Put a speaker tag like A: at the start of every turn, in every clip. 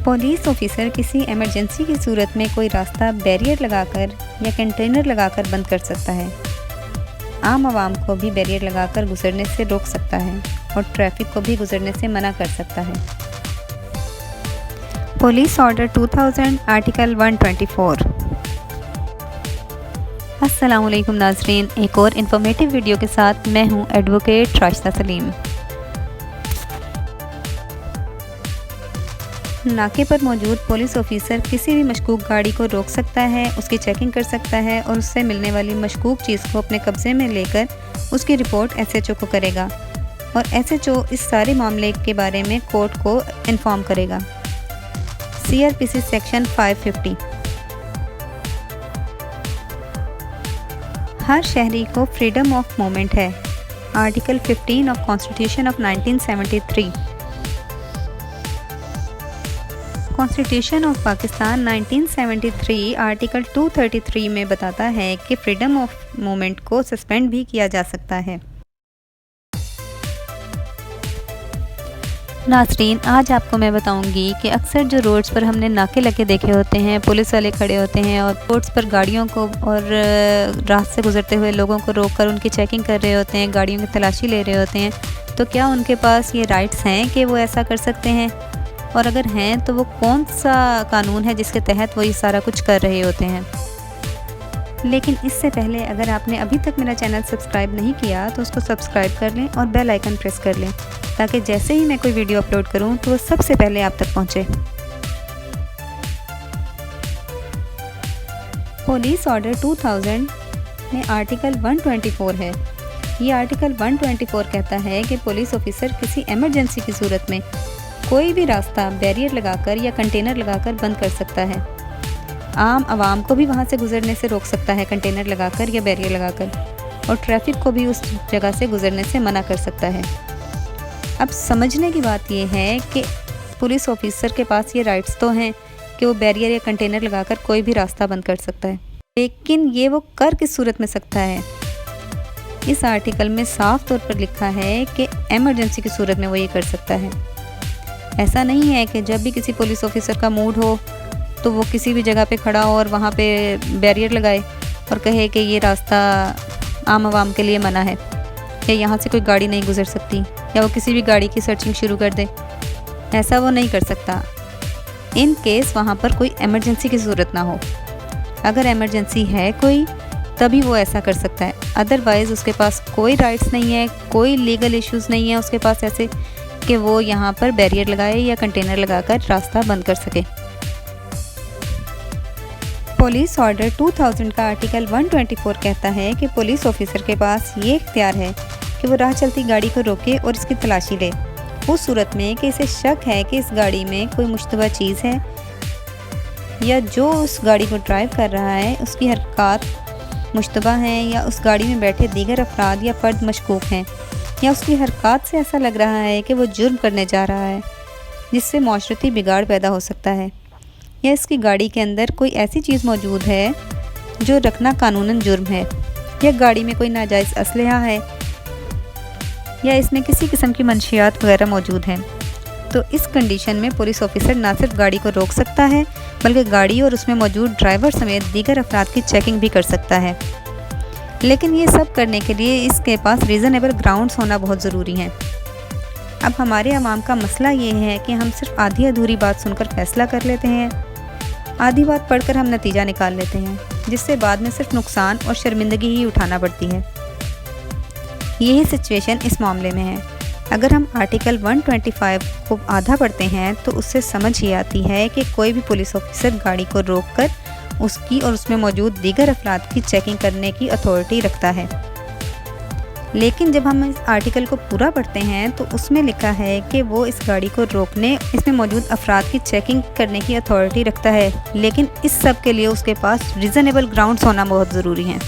A: Police officer किसी emergency की सूरत में कोई रास्ता बैरियर लगाकर या कंटेनर लगाकर बंद कर सकता है। आम आवाम को भी बैरियर लगाकर गुजरने से रोक सकता है और ट्रैफिक को भी गुजरने से मना कर सकता है। Police order 2000 article 124। अस्सलाम वालेकुम नाज़रीन, एक और इन्फॉर्मेटिव वीडियो के साथ मैं हूं एडवोकेट राशिदा सलीम। नाके पर मौजूद पुलिस ऑफिसर किसी भी मशकूक गाड़ी को रोक सकता है, उसकी चेकिंग कर सकता है और उससे मिलने वाली मशकूक चीज़ को अपने कब्ज़े में लेकर उसकी रिपोर्ट एसएचओ को करेगा और एसएचओ इस सारे मामले के बारे में कोर्ट को इन्फॉर्म करेगा। CrPC section 550। हर शहरी को फ्रीडम ऑफ मूवमेंट है। Article 15 of constitution of 1973। Constitution of Pakistan 1973 article 233 में बताता है कि फ्रीडम ऑफ मूवमेंट को सस्पेंड भी किया जा सकता है। नाज़रीन, आज आपको मैं बताऊंगी कि अक्सर जो रोड्स पर हमने नाके लगे देखे होते हैं, पुलिस वाले खड़े होते हैं और रोड्स पर गाड़ियों को और राह से गुजरते हुए लोगों को रोककर उनकी चेकिंग कर रहे होते हैं, गाड़ियों की तलाशी ले रहे होते हैं, तो क्या उनके पास ये राइट्स हैं कि वो ऐसा कर सकते हैं? और अगर हैं तो वो कौन सा कानून है जिसके तहत वो ये सारा कुछ कर रहे होते हैं? लेकिन इससे पहले अगर आपने अभी तक मेरा चैनल सब्सक्राइब नहीं किया तो उसको सब्सक्राइब कर लें और बेल आइकन प्रेस कर लें ताकि जैसे ही मैं कोई वीडियो अपलोड करूं तो वो सबसे पहले आप तक पहुंचे। पुलिस ऑर्डर 2000 में आर्टिकल 124 है। ये आर्टिकल 124 कहता है कि पुलिस ऑफिसर किसी इमरजेंसी की सूरत में कोई भी रास्ता बैरियर लगाकर या कंटेनर लगाकर बंद कर सकता है। आम आवाम को भी वहाँ से गुजरने से रोक सकता है कंटेनर लगाकर या बैरियर लगाकर, और ट्रैफिक को भी उस जगह से गुजरने से मना कर सकता है। अब समझने की बात यह है कि पुलिस ऑफिसर के पास ये राइट्स तो हैं कि वो बैरियर या कंटेनर लगाकर कोई भी रास्ता बंद कर सकता है, लेकिन ये वो कर किस सूरत में सकता है? इस आर्टिकल में साफ तौर पर लिखा है कि इमरजेंसी की सूरत में वो ये कर सकता है। ऐसा नहीं है कि जब भी किसी पुलिस ऑफिसर का मूड हो तो वो किसी भी जगह पे खड़ा हो और वहाँ पे बैरियर लगाए और कहे कि ये रास्ता आम आवाम के लिए मना है या यहाँ से कोई गाड़ी नहीं गुजर सकती, या वो किसी भी गाड़ी की सर्चिंग शुरू कर दे। ऐसा वो नहीं कर सकता इन केस वहाँ पर कोई इमरजेंसी की ज़रूरत ना हो। अगर इमरजेंसी है कोई तभी वो ऐसा कर सकता है, अदरवाइज़ उसके पास कोई राइट्स नहीं है, कोई लीगल इश्यूज़ नहीं है उसके पास ऐसे कि वो यहाँ पर बैरियर लगाए या कंटेनर लगाकर रास्ता बंद कर सके। पुलिस ऑर्डर 2000 का आर्टिकल 124 कहता है कि पुलिस ऑफिसर के पास ये इख्तियार है कि वो राह चलती गाड़ी को रोके और इसकी तलाशी ले उस सूरत में कि इसे शक है कि इस गाड़ी में कोई मुश्तबा चीज़ है या जो उस गाड़ी को ड्राइव कर रहा है उसकी हरकत मुश्तबा हैं, या उस गाड़ी में बैठे दीगर अफराद या फ़र्द मशकूक हैं, या उसकी हरकत से ऐसा लग रहा है कि वो जुर्म करने जा रहा है जिससे माशरती बिगाड़ पैदा हो सकता है, या इसकी गाड़ी के अंदर कोई ऐसी चीज़ मौजूद है जो रखना कानूनन जुर्म है, या गाड़ी में कोई नाजायज़ असलहा है, या इसमें किसी किस्म की मंशियात वगैरह मौजूद हैं। तो इस कंडीशन में पुलिस ऑफिसर ना सिर्फ गाड़ी को रोक सकता है बल्कि गाड़ी और उसमें मौजूद ड्राइवर समेत दीगर अफराद की चेकिंग भी कर सकता है। लेकिन ये सब करने के लिए इसके पास रीज़नेबल ग्राउंड्स होना बहुत ज़रूरी है। अब हमारे अवाम का मसला ये है कि हम सिर्फ आधी अधूरी बात सुनकर फ़ैसला कर लेते हैं, आधी बात पढ़कर हम नतीजा निकाल लेते हैं, जिससे बाद में सिर्फ नुकसान और शर्मिंदगी ही उठाना पड़ती है। यही सिचुएशन इस मामले में है। अगर हम आर्टिकल 125 को आधा पढ़ते हैं तो उससे समझ ही आती है कि कोई भी पुलिस ऑफिसर गाड़ी को रोककर उसकी और उसमें मौजूद दीगर अफराद की चेकिंग करने की अथॉरिटी रखता है। लेकिन जब हम इस आर्टिकल को पूरा पढ़ते हैं तो उसमें लिखा है कि वो इस गाड़ी को रोकने, इसमें मौजूद अफराद की चेकिंग करने की अथॉरिटी रखता है, लेकिन इस सब के लिए उसके पास रीज़नेबल ग्राउंड्स होना बहुत ज़रूरी हैं।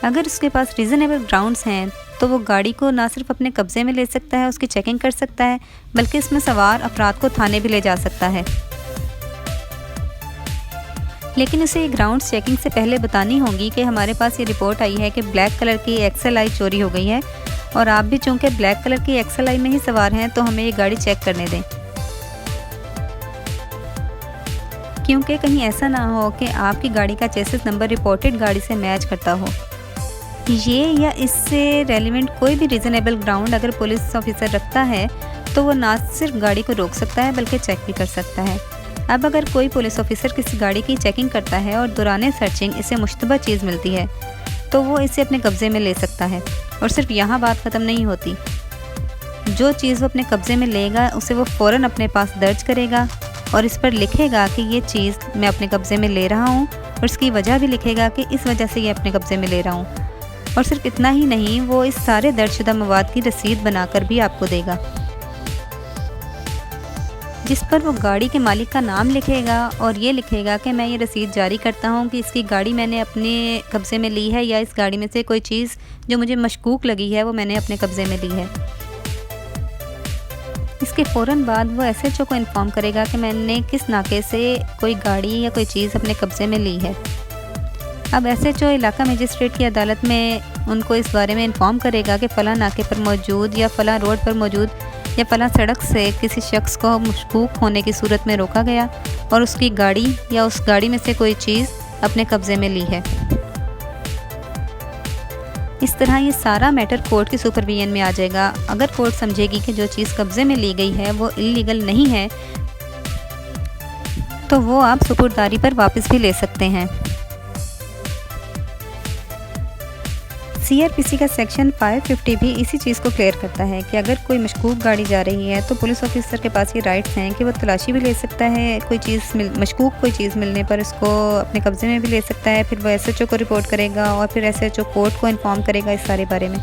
A: अगर उसके पास रीज़नेबल ग्राउंड्स हैं तो वो गाड़ी को ना सिर्फ अपने कब्ज़े में ले सकता है, उसकी चेकिंग कर सकता है, बल्कि इसमें सवार अफराद को थाने भी ले जा सकता है। लेकिन उसे ये ग्राउंड्स चेकिंग से पहले बतानी होगी कि हमारे पास ये रिपोर्ट आई है कि ब्लैक कलर की XLI चोरी हो गई है और आप भी चूँकि ब्लैक कलर की XLI में ही सवार हैं तो हमें ये गाड़ी चेक करने दें, क्योंकि कहीं ऐसा ना हो कि आपकी गाड़ी का चेसिस नंबर रिपोर्टेड गाड़ी से मैच करता हो। ये या इससे रेलिवेंट कोई भी रीज़नेबल ग्राउंड अगर पुलिस ऑफिसर रखता है तो वो ना सिर्फ गाड़ी को रोक सकता है बल्कि चेक भी कर सकता है। अब अगर कोई पुलिस ऑफिसर किसी गाड़ी की चेकिंग करता है और दौरान सर्चिंग इसे मुश्तबा चीज़ मिलती है तो वो इसे अपने कब्ज़े में ले सकता है। और सिर्फ यहाँ बात ख़त्म नहीं होती, जो चीज़ वो अपने कब्ज़े में लेगा उसे वो फ़ौरन अपने पास दर्ज करेगा और इस पर लिखेगा कि ये चीज़ मैं अपने कब्ज़े में ले रहा हूँ, और इसकी वजह भी लिखेगा कि इस वजह से ये अपने कब्ज़े में ले रहा हूँ। और सिर्फ इतना ही नहीं, वो इस सारे दर्जशुदा मवाद की रसीद बनाकर भी आपको देगा, जिस पर वो गाड़ी के मालिक का नाम लिखेगा और ये लिखेगा कि मैं ये रसीद जारी करता हूँ कि इसकी गाड़ी मैंने अपने कब्ज़े में ली है, या इस गाड़ी में से कोई चीज़ जो मुझे मशकूक लगी है वो मैंने अपने कब्ज़े में ली है। इसके फ़ौरन बाद वो SHO को इन्फॉर्म करेगा कि मैंने किस नाके से कोई गाड़ी या कोई चीज़ अपने कब्ज़े में ली है। अब SHO इलाका मजिस्ट्रेट की अदालत में उनको इस बारे में इन्फॉर्म करेगा कि फ़लाँ नाके पर मौजूद या फ़लाँ रोड पर मौजूद या फ़लाँ सड़क से किसी शख्स को मशकूक होने की सूरत में रोका गया और उसकी गाड़ी या उस गाड़ी में से कोई चीज़ अपने कब्ज़े में ली है। इस तरह ये सारा मैटर कोर्ट की सुपरविजन में आ जाएगा। अगर कोर्ट समझेगी कि जो चीज़ कब्ज़े में ली गई है वो इल्लीगल नहीं है तो वो आप सुपुर्दारी पर वापस भी ले सकते हैं। CRPC का सेक्शन 550 भी इसी चीज़ को क्लियर करता है कि अगर कोई मशकूक गाड़ी जा रही है तो पुलिस ऑफिसर के पास ये राइट्स हैं कि वो तलाशी भी ले सकता है, कोई चीज़ मशकूक कोई चीज़ मिलने पर उसको अपने कब्ज़े में भी ले सकता है। फिर वो SHO को रिपोर्ट करेगा और फिर SHO कोर्ट को इन्फॉर्म करेगा इस सारे बारे में।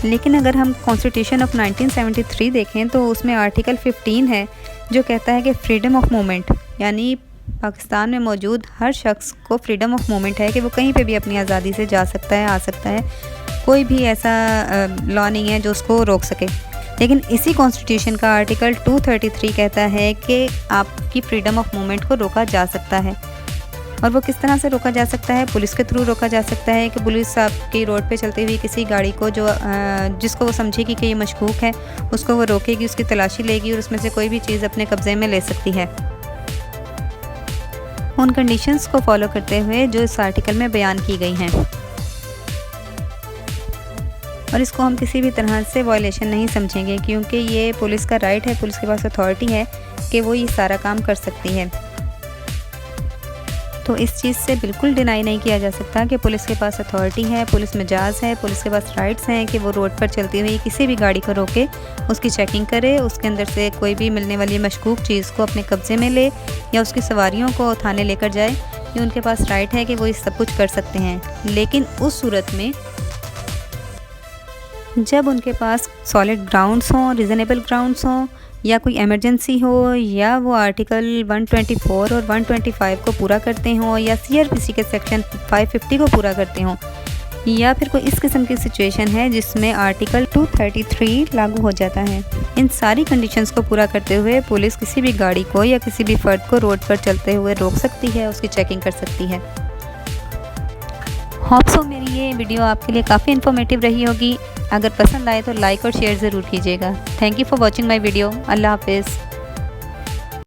A: लेकिन अगर हम कॉन्स्टिट्यूशन ऑफ 1973 देखें तो उसमें आर्टिकल 15 है जो कहता है कि फ्रीडम ऑफ मूवमेंट, यानी पाकिस्तान में मौजूद हर शख्स को फ्रीडम ऑफ मूवमेंट है कि वो कहीं पे भी अपनी आज़ादी से जा सकता है, आ सकता है। कोई भी ऐसा लॉ नहीं है जो उसको रोक सके। लेकिन इसी कॉन्स्टिट्यूशन का आर्टिकल 233 कहता है कि आपकी फ्रीडम ऑफ मूवमेंट को रोका जा सकता है। और वो किस तरह से रोका जा सकता है? पुलिस के थ्रू रोका जा सकता है कि पुलिस आपकी रोड पे चलती हुई किसी गाड़ी को जो जिसको वो समझेगी कि ये मशकूक है उसको वो रोकेगी, उसकी तलाशी लेगी और उसमें से कोई भी चीज़ अपने कब्ज़े में ले सकती है, उन कंडीशंस को फॉलो करते हुए जो इस आर्टिकल में बयान की गई हैं। और इसको हम किसी भी तरह से वायलेशन नहीं समझेंगे, क्योंकि ये पुलिस का राइट है, पुलिस के पास अथॉरिटी है कि वो ये सारा काम कर सकती है। तो इस चीज़ से बिल्कुल डिनाई नहीं किया जा सकता कि पुलिस के पास अथॉरिटी है, पुलिस मिजाज है, पुलिस के पास राइट्स हैं कि वो रोड पर चलती हुई किसी भी गाड़ी को रोके, उसकी चेकिंग करे, उसके अंदर से कोई भी मिलने वाली मशकूक चीज़ को अपने कब्ज़े में ले या उसकी सवारियों को थाने लेकर जाए। ये उनके पास राइट है कि वो ये सब कुछ कर सकते हैं। लेकिन उस सूरत में जब उनके पास सॉलिड ग्राउंड्स हों, रीज़नेबल ग्राउंड्स हों, या कोई इमरजेंसी हो, या वो आर्टिकल 124 और 125 को पूरा करते हों, या CRPC के सेक्शन 550 को पूरा करते हों, या फिर कोई इस किस्म की सिचुएशन है जिसमें आर्टिकल 233 लागू हो जाता है। इन सारी कंडीशंस को पूरा करते हुए पुलिस किसी भी गाड़ी को या किसी भी फ़र्द को रोड पर चलते हुए रोक सकती है, उसकी चेकिंग कर सकती है। होप सो मेरी ये वीडियो आपके लिए काफ़ी इन्फॉर्मेटिव रही होगी। अगर पसंद आए तो लाइक और शेयर ज़रूर कीजिएगा। Thank you for watching my video. अल्लाह हाफिज़।